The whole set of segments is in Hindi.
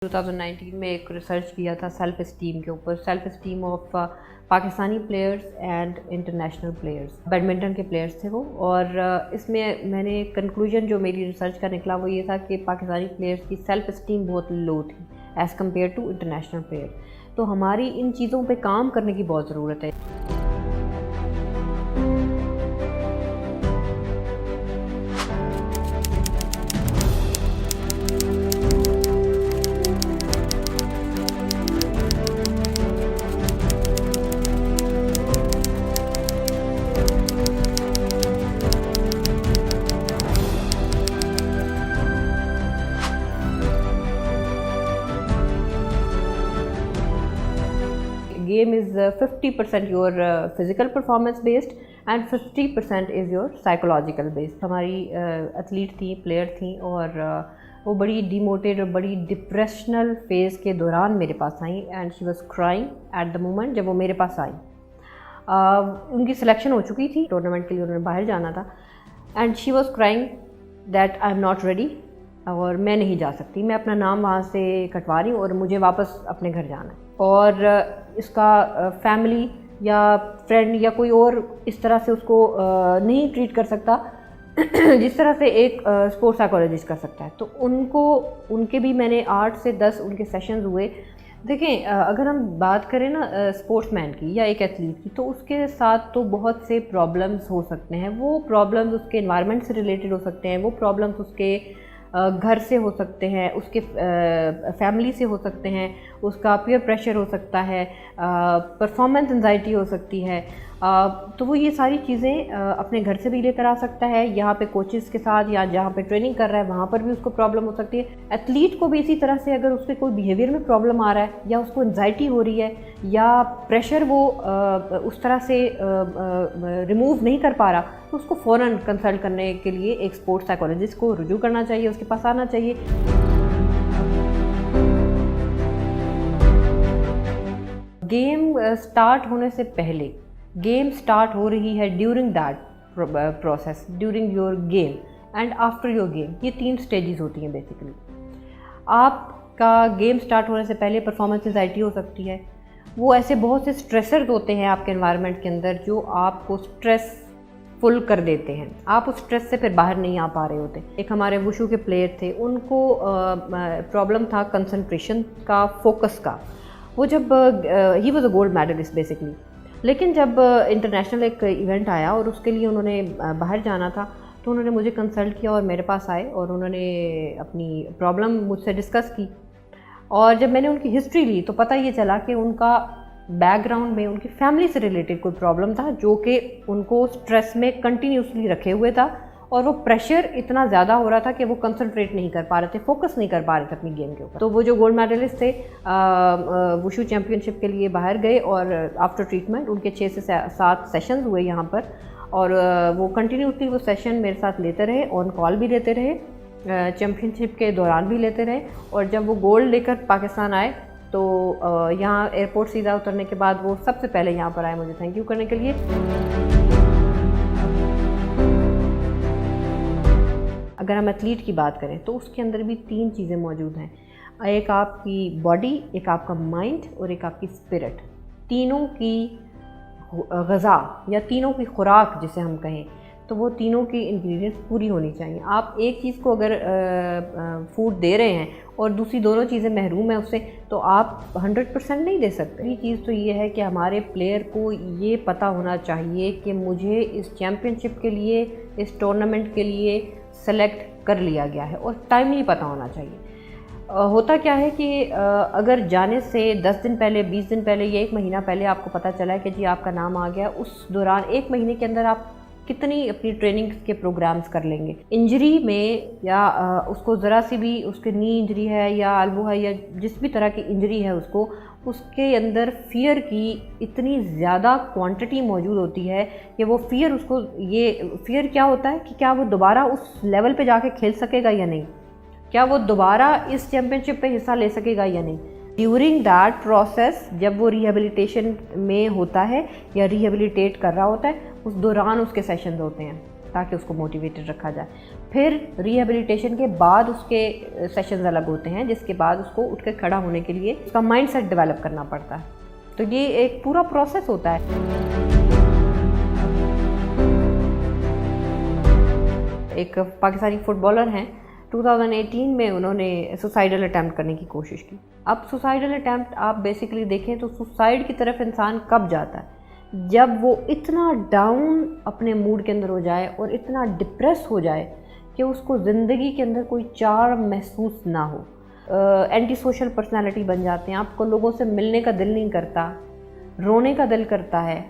2019 में एक रिसर्च किया था सेल्फ इस्टीम के ऊपर, self esteem of Pakistani players and international players. Badminton के प्लेयर्स थे वो, और इसमें मैंने कंक्लूजन जो मेरी रिसर्च का निकला वो ये था कि पाकिस्तानी प्लेयर्स की सेल्फ इस्टीम बहुत लो थी as compare to international player. तो हमारी इन चीज़ों पे काम करने की बहुत ज़रूरत है। Game is 50% your physical performance based and 50% is your psychological based। हमारी एथलीट थी, प्लेयर थी, और वो बड़ी डिमोटेड और बड़ी डिप्रेशनल फेज़ के दौरान मेरे पास आई and she was crying at the moment जब वो मेरे पास आई। उनकी सिलेक्शन हो चुकी थी, टूर्नामेंट के लिए उन्होंने बाहर जाना था, and she was crying that I am not ready और मैं नहीं जा सकती, मैं अपना नाम वहाँ से कटवा रही हूँ और मुझे वापस अपने घर जाना है। और इसका फैमिली या फ्रेंड या कोई और इस तरह से उसको नहीं ट्रीट कर सकता जिस तरह से एक स्पोर्ट्स साइकोलॉजिस्ट कर सकता है। तो उनके भी मैंने 8 से 10 उनके सेशंस हुए। देखें, अगर हम बात करें ना स्पोर्ट्समैन की या एक एथलीट की, तो उसके साथ तो बहुत से प्रॉब्लम्स हो सकते हैं। वो प्रॉब्लम्स उसके एनवायरनमेंट से रिलेटेड हो सकते हैं, वो प्रॉब्लम्स उसके घर से हो सकते हैं, उसके फैमिली से हो सकते हैं, उसका पीयर प्रेशर हो सकता है, परफॉर्मेंस एंजाइटी हो सकती है। तो वो ये सारी चीज़ें अपने घर से भी लेकर आ सकता है, यहाँ पे कोचेस के साथ या जहाँ पे ट्रेनिंग कर रहा है वहाँ पर भी उसको प्रॉब्लम हो सकती है। एथलीट को भी इसी तरह से अगर उसके कोई बिहेवियर में प्रॉब्लम आ रहा है या उसको एंजाइटी हो रही है या प्रेशर वो उस तरह से रिमूव नहीं कर पा रहा, तो उसको फ़ौरन कंसल्ट करने के लिए एक स्पोर्ट्स साइकोलॉजिस्ट को रुजू करना चाहिए, उसके पास आना चाहिए। गेम स्टार्ट होने से पहले, गेम स्टार्ट हो रही है during that process, during your game and after your game, ये 3 स्टेजेस होती हैं बेसिकली। आपका गेम स्टार्ट होने से पहले परफॉर्मेंस एंजाइटी हो सकती है। वो ऐसे बहुत से स्ट्रेसर्स होते हैं आपके एनवायरनमेंट के अंदर जो आपको स्ट्रेस फुल कर देते हैं, आप उस स्ट्रेस से फिर बाहर नहीं आ पा रहे होते। एक हमारे वुशु के प्लेयर थे, उनको प्रॉब्लम था कंसंट्रेशन का, फोकस का। वो जब he was a gold medalist basically, लेकिन जब इंटरनेशनल एक इवेंट आया और उसके लिए उन्होंने बाहर जाना था, तो उन्होंने मुझे कंसल्ट किया और मेरे पास आए और उन्होंने अपनी प्रॉब्लम मुझसे डिस्कस की। और जब मैंने उनकी हिस्ट्री ली तो पता ये चला कि उनका बैकग्राउंड में उनकी फैमिली से रिलेटेड कोई प्रॉब्लम था जो कि उनको स्ट्रेस में कंटिन्यूसली रखे हुए था, और वो प्रेशर इतना ज़्यादा हो रहा था कि वो कंसंट्रेट नहीं कर पा रहे थे, फोकस नहीं कर पा रहे थे अपनी गेम के ऊपर। तो वो जो गोल्ड मेडलिस्ट थे वुशु चैम्पियनशिप के लिए बाहर गए, और आफ्टर ट्रीटमेंट उनके 6 से 7 सेशंस हुए यहाँ पर, और वो कंटिन्यूसली वो सेशन मेरे साथ लेते रहे, ऑन कॉल भी लेते रहे, चैम्पियनशिप के दौरान भी लेते रहे। और जब वो गोल्ड लेकर पाकिस्तान आए तो यहाँ एयरपोर्ट सीधा उतरने के बाद वो सबसे पहले यहाँ पर आए मुझे थैंक यू करने के लिए। अगर हम एथलीट की बात करें तो उसके अंदर भी 3 चीज़ें मौजूद हैं, एक आपकी बॉडी, एक आपका माइंड और एक आपकी स्पिरिट। तीनों की ग़िज़ा या तीनों की खुराक जिसे हम कहें, तो वो तीनों की इंग्रेडिएंट्स पूरी होनी चाहिए। आप एक चीज़ को अगर फूड दे रहे हैं और दूसरी दोनों चीज़ें महरूम है उससे, तो आप 100% नहीं दे सकते। ये चीज़ तो ये है कि हमारे प्लेयर को ये पता होना चाहिए कि मुझे इस चैम्पियनशिप के लिए, इस टूर्नामेंट के लिए सेलेक्ट कर लिया गया है, और टाइमली पता होना चाहिए। होता क्या है कि अगर जाने से 10 दिन पहले, 20 दिन पहले या 1 महीना पहले आपको पता चला है कि जी आपका नाम आ गया, उस दौरान 1 महीने के अंदर आप कितनी अपनी ट्रेनिंग के प्रोग्राम्स कर लेंगे। इंजरी में या उसको ज़रा सी भी, उसके नी इंजरी है या एल्बो है या जिस भी तरह की इंजरी है उसको, उसके अंदर फ़ियर की इतनी ज़्यादा क्वांटिटी मौजूद होती है कि वो फ़ियर उसको, ये फ़ियर क्या होता है कि क्या वो दोबारा उस लेवल पे जाके खेल सकेगा या नहीं, क्या वो दोबारा इस चैम्पियनशिप पे हिस्सा ले सकेगा या नहीं। ड्यूरिंग दैट प्रोसेस जब वो रिहेबिलिटेशन में होता है या रिहेबिलिटेट कर रहा होता है, उस दौरान उसके सेशंस होते हैं ताकि उसको मोटिवेटेड रखा जाए। फिर रिहेबिलिटेशन के बाद उसके सेशंस अलग होते हैं, जिसके बाद उसको उठ कर खड़ा होने के लिए उसका माइंडसेट डेवलप करना पड़ता है। तो ये एक पूरा प्रोसेस होता है। एक पाकिस्तानी फुटबॉलर हैं, 2018 में उन्होंने सुसाइडल अटैम्प्ट करने की कोशिश की। अब सुसाइडल अटैम्प्ट आप बेसिकली देखें तो सुसाइड की तरफ इंसान कब जाता है, जब वो इतना डाउन अपने मूड के अंदर हो जाए और इतना डिप्रेस हो जाए कि उसको ज़िंदगी के अंदर कोई चार्म महसूस ना हो। एंटी सोशल पर्सनैलिटी बन जाते हैं, आपको लोगों से मिलने का दिल नहीं करता, रोने का दिल करता है।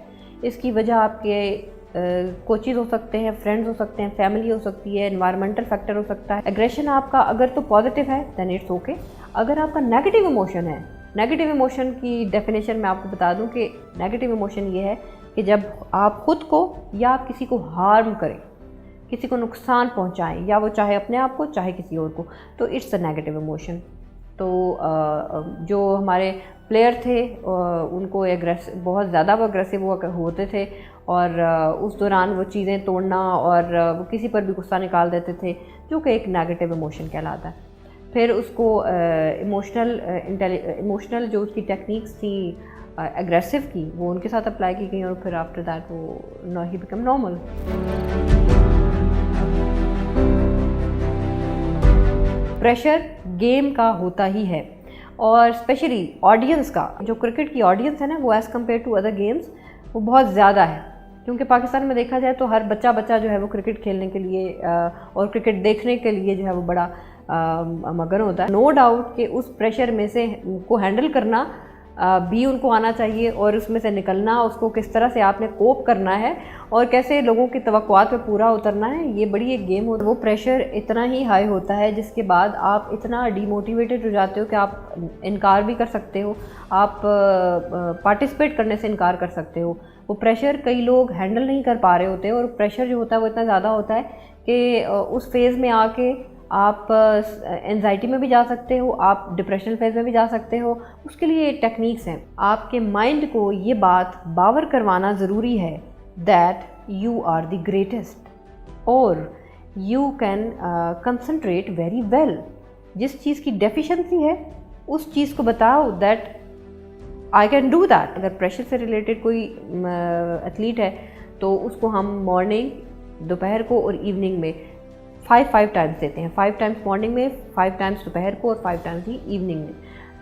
इसकी वजह आपके कोचेज़ हो सकते हैं, फ्रेंड्स हो सकते हैं, फैमिली हो सकती है, एनवायरमेंटल फैक्टर हो सकता है। एग्रेशन आपका अगर तो पॉजिटिव है दैन इट्स ओके। अगर आपका नेगेटिव इमोशन है, नेगेटिव इमोशन की डेफिनेशन मैं आपको बता दूं कि नेगेटिव इमोशन ये है कि जब आप खुद को या आप किसी को हार्म करें, किसी को नुकसान पहुंचाएं, या वो चाहे अपने आप को चाहे किसी और को, तो इट्स अ नेगेटिव इमोशन। तो जो हमारे प्लेयर थे उनको बहुत ज़्यादा वो अग्रेसिव होते थे और उस दौरान वो चीज़ें तोड़ना और वो किसी पर भी गुस्सा निकाल देते थे, जो कि एक नेगेटिव इमोशन कहलाता है। फिर उसको इमोशनल जो उसकी टेक्निक्स थी एग्रेसिव की, वो उनके साथ अप्लाई की गई और फिर आफ्टर दैट वो he become normal. Pressure game का होता ही है, और स्पेशली ऑडियंस का, जो क्रिकेट की ऑडियंस है ना, वो as compare to other games वो बहुत ज़्यादा है। क्योंकि पाकिस्तान में देखा जाए तो हर बच्चा जो है वो क्रिकेट खेलने के लिए और क्रिकेट देखने के लिए जो है वो बड़ा मगन होता है। नो डाउट कि उस प्रेशर में से को हैंडल करना भी उनको आना चाहिए, और उसमें से निकलना, उसको किस तरह से आपने कोप करना है और कैसे लोगों की तवक्कुआत पे पूरा उतरना है, ये बड़ी एक गेम होती है। वो प्रेशर इतना ही हाई होता है जिसके बाद आप इतना डीमोटिवेटेड हो जाते हो कि आप इनकार भी कर सकते हो, आप पार्टिसिपेट करने से इनकार कर सकते हो। वो प्रेशर कई लोग हैंडल नहीं कर पा रहे होते हैं, और प्रेशर जो होता है वो इतना ज़्यादा होता है कि उस फेज़ में आके आप एंजाइटी में भी जा सकते हो, आप डिप्रेशन फेज में भी जा सकते हो। उसके लिए टेक्निक्स हैं। आपके माइंड को ये बात बावर करवाना ज़रूरी है that you are the greatest और you can concentrate very well. जिस चीज़ की डेफिशिएंसी है उस चीज़ को बताओ that I can do that. अगर प्रेशर से रिलेटेड कोई एथलीट है तो उसको हम मॉर्निंग, दोपहर को और इवनिंग में 5 टाइम्स देते हैं। 5 टाइम्स मॉर्निंग में, 5 टाइम्स दोपहर को और 5 टाइम्स ही इवनिंग में।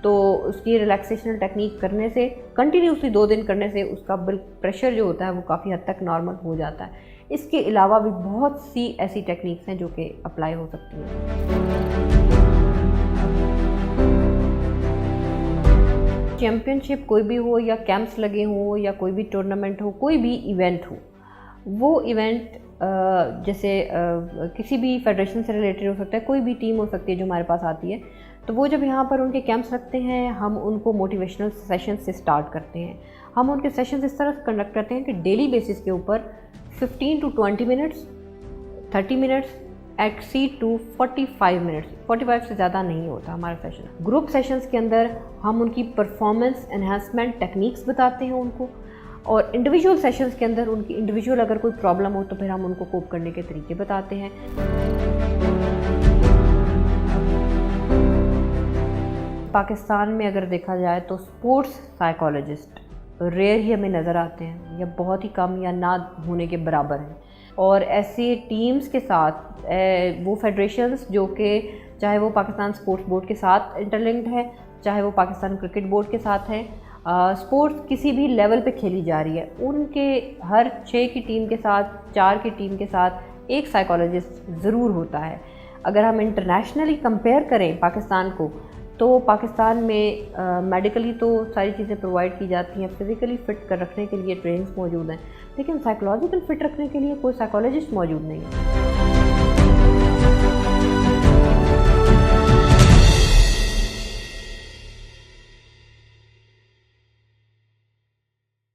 तो उसकी रिलैक्सेशनल टेक्निक करने से, कंटिन्यूसली 2 दिन करने से उसका प्रेशर जो होता है वो काफ़ी हद तक नॉर्मल हो जाता है। इसके अलावा भी बहुत सी ऐसी टेक्निक्स हैं जो कि अप्लाई हो सकती हैं। चैम्पियनशिप कोई भी हो, या कैंप्स लगे हों, या कोई भी टूर्नामेंट हो, कोई भी इवेंट हो, वो इवेंट जैसे किसी भी फेडरेशन से रिलेटेड हो सकता है, कोई भी टीम हो सकती है जो हमारे पास आती है, तो वो जब यहाँ पर उनके कैंप्स रखते हैं, हम उनको मोटिवेशनल सेशन से स्टार्ट करते हैं। हम उनके सेशंस इस तरह कंडक्ट करते हैं कि डेली बेसिस के ऊपर 15 to 20 minutes, 30 minutes, exceed to 45 minutes, 45 से ज़्यादा नहीं होता हमारा सेशन। ग्रुप सेशंस के अंदर हम उनकी परफॉर्मेंस एनहांसमेंट टेक्निक्स बताते हैं उनको, और इंडिविजुअल सेशंस के अंदर उनकी इंडिविजुअल अगर कोई प्रॉब्लम हो तो फिर हम उनको कोप करने के तरीके बताते हैं। पाकिस्तान में अगर देखा जाए तो स्पोर्ट्स साइकोलॉजिस्ट रेयर ही हमें नज़र आते हैं, या बहुत ही कम या ना होने के बराबर हैं। और ऐसे टीम्स के साथ वो फेडरेशंस जो कि चाहे वो पाकिस्तान स्पोर्ट्स बोर्ड के साथ इंटरलिंक्ड है, चाहे वो पाकिस्तान क्रिकेट बोर्ड के साथ है, स्पोर्ट्स किसी भी लेवल पे खेली जा रही है, उनके हर 6 की टीम के साथ, 4 की टीम के साथ एक साइकोलॉजिस्ट ज़रूर होता है। अगर हम इंटरनेशनली कंपेयर करें पाकिस्तान को, तो पाकिस्तान में मेडिकली तो सारी चीज़ें प्रोवाइड की जाती हैं, फिज़िकली फ़िट कर रखने के लिए ट्रेनिंग्स मौजूद हैं, लेकिन साइकोलॉजिकल फ़िट रखने के लिए कोई साइकोलॉजिस्ट मौजूद नहीं है।